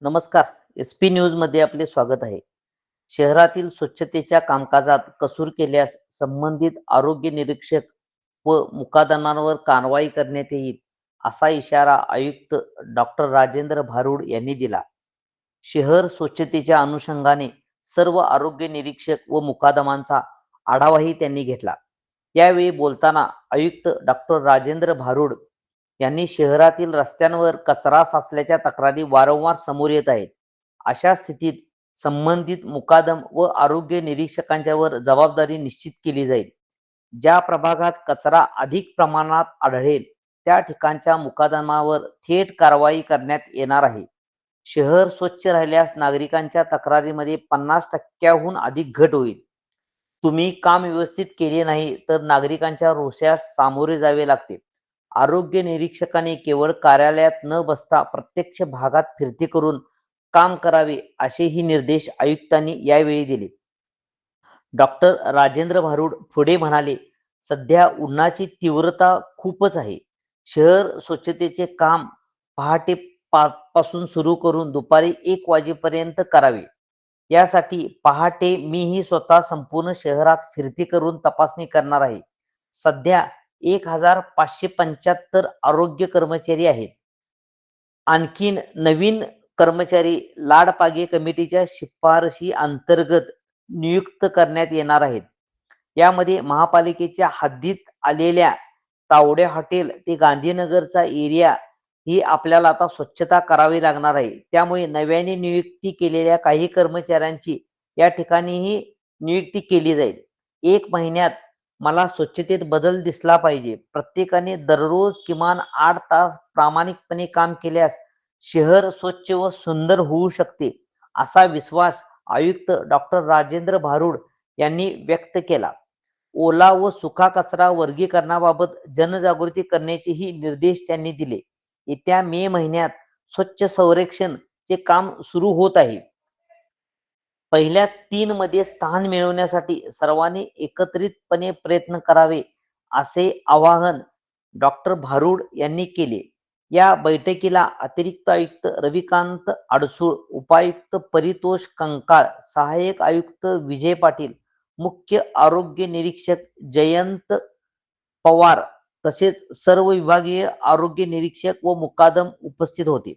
नमस्कार. SP news मध्ये आपले स्वागत आहे. शहरातील स्वच्छतेच्या कामकाजात कसूर केल्यास संबंधित आरोग्य निरीक्षक व मुकादमांवर कारवाई करण्यात येईल, असा इशारा आयुक्त डॉक्टर राजेंद्र भारुड यांनी दिला. शहर स्वच्छतेच्या अनुषंगाने सर्व आरोग्य निरीक्षक व मुकादमांचा आढावाही त्यांनी घेतला. यावेळी बोलताना आयुक्त डॉक्टर राजेंद्र भारुड यांनी शहरातील रस्त्यांवर कचरा साचल्याच्या तक्रारी वारंवार समोर येत आहेत. अशा स्थितीत संबंधित मुकादम व आरोग्य निरीक्षकांच्यावर जबाबदारी निश्चित केली जाईल. ज्या प्रभागात कचरा अधिक प्रमाणात आढळेल त्या ठिकाणच्या मुकादमावर थेट कारवाई करण्यात येणार आहे. शहर स्वच्छ राहिल्यास नागरिकांच्या तक्रारीमध्ये 50% अधिक घट होईल. तुम्ही काम व्यवस्थित केले नाही तर नागरिकांच्या रोषास सामोरे जावे लागते. आरोग्य निरीक्षकाने केवळ कार्यालयात न बसता प्रत्यक्ष भागात फिरती करून काम करावे, असेही निर्देश आयुक्तांनी यावेळी दिले. डॉक्टर राजेंद्र भारुड पुढे म्हणाले, सध्या उन्हाची तीव्रता खूपच आहे. शहर स्वच्छतेचे काम पहाटे 5 पासून सुरू करून दुपारी 1 वाजेपर्यंत करावे. यासाठी पहाटे मीही स्वतः संपूर्ण शहरात फिरती करून तपासणी करणार आहे. सध्या 1575 आरोग्य कर्मचारी आहेत. आणखीन नवीन कर्मचारी लाडपागे कमिटीच्या शिफारशी अंतर्गत नियुक्त करण्यात येणार आहेत. यामध्ये महापालिकेच्या हद्दीत आलेल्या तावडे हॉटेल ते गांधीनगरचा एरिया ही आपल्याला आता स्वच्छता करावी लागणार आहे. त्यामुळे नव्याने नियुक्ती केलेल्या काही कर्मचाऱ्यांची या ठिकाणीही नियुक्ती केली जाईल. 1 महिन्यात मला स्वच्छतेत बदल दिसला पाहिजे. प्रत्येकाने दररोज किमान 8 तास प्रामाणिकपणे काम केल्यास शहर स्वच्छ व सुंदर होऊ शकते, असा विश्वास आयुक्त डॉक्टर राजेंद्र भारुड यांनी व्यक्त केला. ओला व सुका कचरा वर्गीकरणाबाबत जनजागृती करण्याचेही निर्देश त्यांनी दिले. येत्या मे महिन्यात स्वच्छ सर्वेक्षण चे काम सुरू होत आहे. पहिल्या 3 मध्ये स्थान मिळवण्यासाठी सर्वांनी एकत्रितपणे प्रयत्न करावे, असे आवाहन डॉक्टर भारुड यांनी केले. या बैठकीला अतिरिक्त आयुक्त रविकांत अडसूळ, उपायुक्त परितोष कंकाळ, सहाय्यक आयुक्त विजय पाटील, मुख्य आरोग्य निरीक्षक जयंत पवार तसेच सर्व विभागीय आरोग्य निरीक्षक व मुकादम उपस्थित होते.